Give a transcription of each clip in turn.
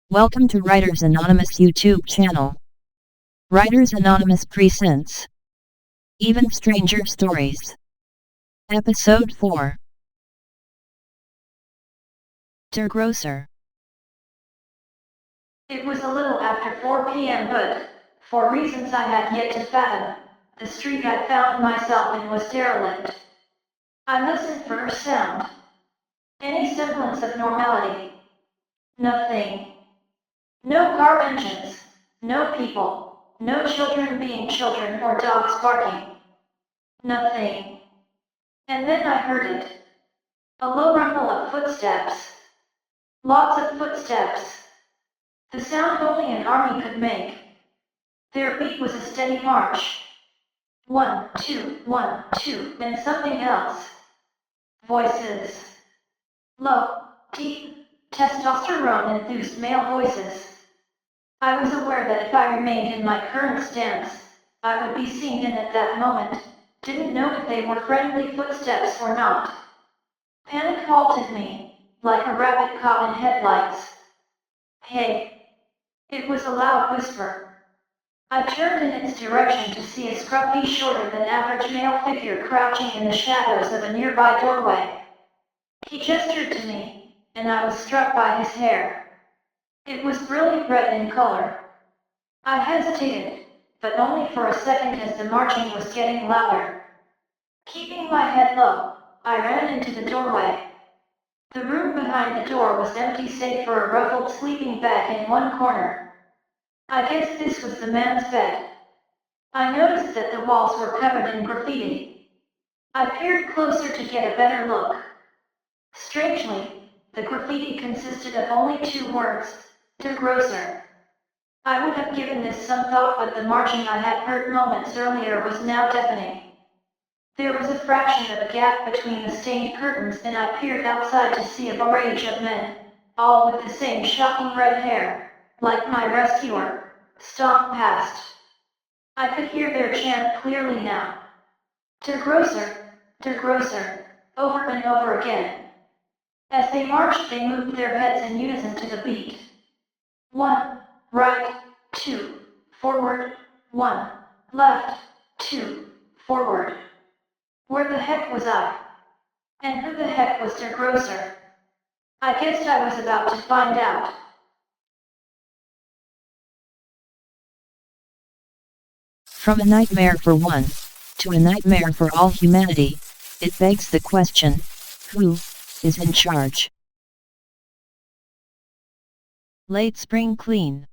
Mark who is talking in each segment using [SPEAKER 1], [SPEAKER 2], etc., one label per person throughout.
[SPEAKER 1] Welcome to Writers Anonymous YouTube channel. Writers Anonymous presents Even Stranger Stories. Episode 4. Der Grocer.
[SPEAKER 2] It was a little after 4 p.m. but, for reasons I had yet to fathom, the street I found myself in was derelict. I listened for a sound. Any semblance of normality. Nothing. No car engines, no people, no children being children or dogs barking. Nothing. And then I heard it. A low rumble of footsteps. Lots of footsteps. The sound only an army could make. Their beat was a steady march. 1, 2, 1, 2, then something else. Voices. Low, deep, testosterone-enthused male voices. I was aware that if I remained in my current stance, I would be seen and at that moment, didn't know if they were friendly footsteps or not. Panic halted me, like a rabbit caught in headlights. Hey! It was a loud whisper. I turned in its direction to see a scruffy shorter than average male figure crouching in the shadows of a nearby doorway. He gestured to me, and I was struck by his hair. It was brilliant red in color. I hesitated, but only for a second as the marching was getting louder. Keeping my head low, I ran into the doorway. The room behind the door was empty save for a ruffled sleeping bag in one corner. I guess this was the man's bed. I noticed that the walls were covered in graffiti. I peered closer to get a better look. Strangely, the graffiti consisted of only 2 words, Der Grocer. I would have given this some thought, but the marching I had heard moments earlier was now deafening. There was a fraction of a gap between the stained curtains, and I peered outside to see a barrage of men, all with the same shocking red hair, like my rescuer, stomp past. I could hear their chant clearly now. Der Grocer, over and over again. As they marched, they moved their heads in unison to the beat. 1, right, 2, forward, 1, left, 2, forward. Where the heck was I? And who the heck was Der Grocer? I guessed I was about to find out.
[SPEAKER 1] From a nightmare for one, to a nightmare for all humanity, it begs the question, who is in charge? Late Spring Clean.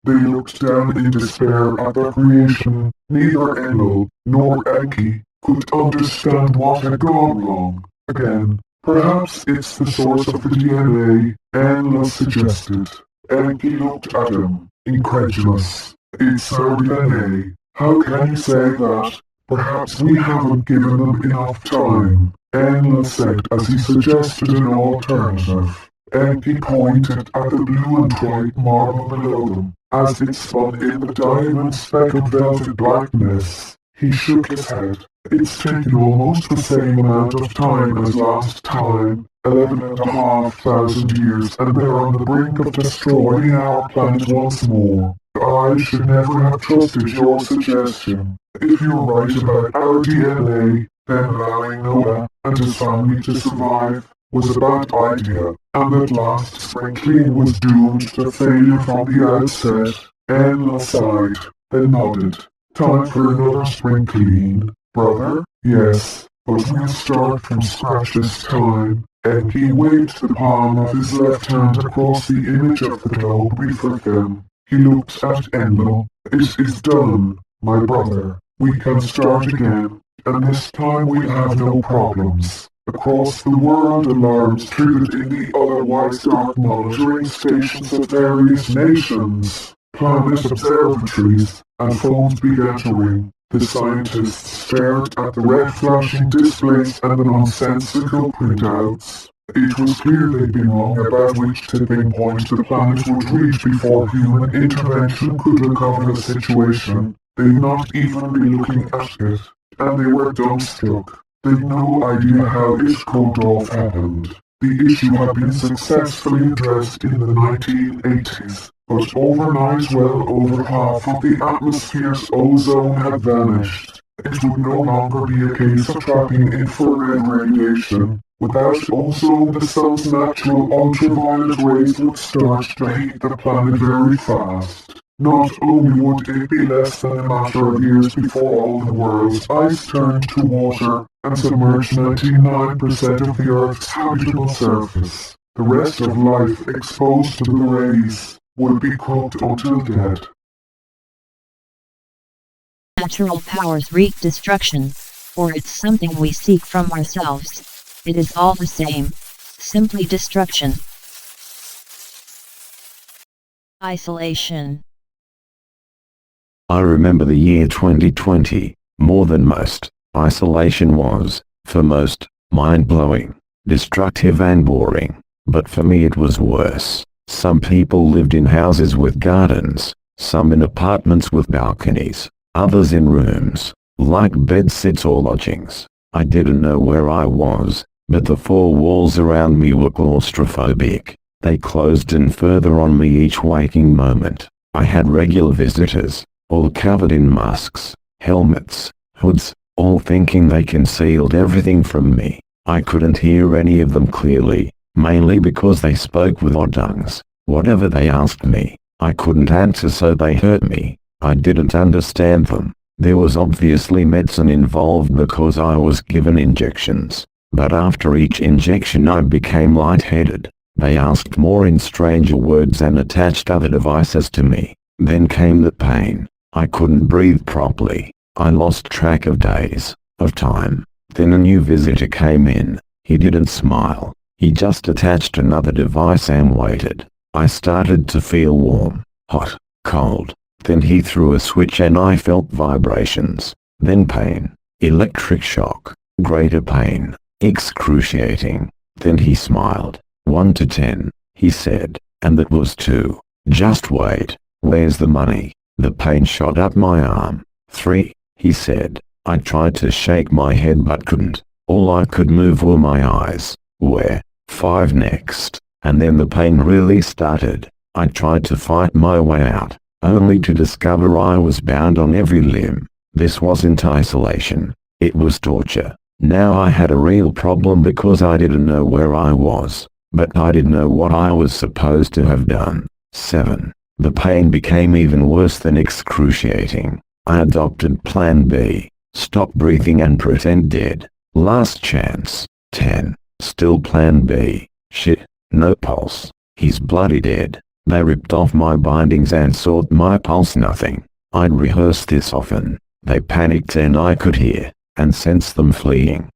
[SPEAKER 3] They looked down in despair at their creation. Neither Engel nor Enki could understand what had gone wrong. Again, perhaps it's the source of the DNA, Engel suggested. Enki looked at him, incredulous. It's our DNA. How can you say that? Perhaps we haven't given them enough time, Engel said as he suggested an alternative. Enki pointed at the blue and white marble below them, as it spun in the diamond-speckled velvet blackness. He shook his head. It's taken almost the same amount of time as last time, 11,500 years, and they're on the brink of destroying our planet once more. I should never have trusted your suggestion. If you're right about our DNA, then allowing Noah and his family to survive was a bad idea, and that last spring clean was doomed to failure from the outset. Enlil sighed, then nodded. Time for another spring clean, brother? Yes, but we'll start from scratch this time. Enki waved the palm of his left hand across the image of the globe before them. He looked at Enlil. It is done, my brother. We can start again, and this time we'll have no problems. Across the world, alarms triggered in the otherwise dark monitoring stations of various nations. Planet observatories and phones began to ring. The scientists stared at the red flashing displays and the nonsensical printouts. It was clear they'd been wrong about which tipping point the planet would reach before human intervention could recover the situation. They'd not even be looking at it, and they were dumbstruck. They'd no idea how it could have happened. The issue had been successfully addressed in the 1980s, but overnight well over half of the atmosphere's ozone had vanished. It would no longer be a case of trapping infrared radiation. Without ozone, the sun's natural ultraviolet rays would start to heat the planet very fast. Not only would it be less than a matter of years before all the world's ice turned to water and submerged 99% of the Earth's habitable surface, the rest of life exposed to the rays would be cooked until dead.
[SPEAKER 1] Natural powers wreak destruction, or it's something we seek from ourselves. It is all the same, simply destruction. Isolation.
[SPEAKER 4] I remember the year 2020, more than most. Isolation was, for most, mind-blowing, destructive and boring. But for me it was worse. Some people lived in houses with gardens, some in apartments with balconies, others in rooms, like bedsits or lodgings. I didn't know where I was, but the four walls around me were claustrophobic. They closed in further on me each waking moment. I had regular visitors, all covered in masks, helmets, hoods, all thinking they concealed everything from me. I couldn't hear any of them clearly, mainly because they spoke with odd tongues. Whatever they asked me, I couldn't answer, so they hurt me. I didn't understand them. There was obviously medicine involved because I was given injections. But after each injection I became lightheaded. They asked more in stranger words and attached other devices to me. Then came the pain. I couldn't breathe properly. I lost track of days, of time. Then a new visitor came in. He didn't smile. He just attached another device and waited. I started to feel warm, hot, cold. Then he threw a switch and I felt vibrations. Then pain, electric shock, greater pain, excruciating. Then he smiled. 1 to 10, he said, and that was 2. Just wait. Where's the money? The pain shot up my arm. 3, he said. I tried to shake my head but couldn't. All I could move were my eyes. Where? 5 next. And then the pain really started. I tried to fight my way out, only to discover I was bound on every limb. This wasn't isolation. It was torture. Now I had a real problem because I didn't know where I was, but I did know what I was supposed to have done. 7. The pain became even worse than excruciating. I adopted Plan B. Stop breathing and pretend dead. Last chance. 10. Still Plan B. Shit. No pulse. He's bloody dead. They ripped off my bindings and sought my pulse. Nothing. I'd rehearsed this often. They panicked and I could hear and sense them fleeing.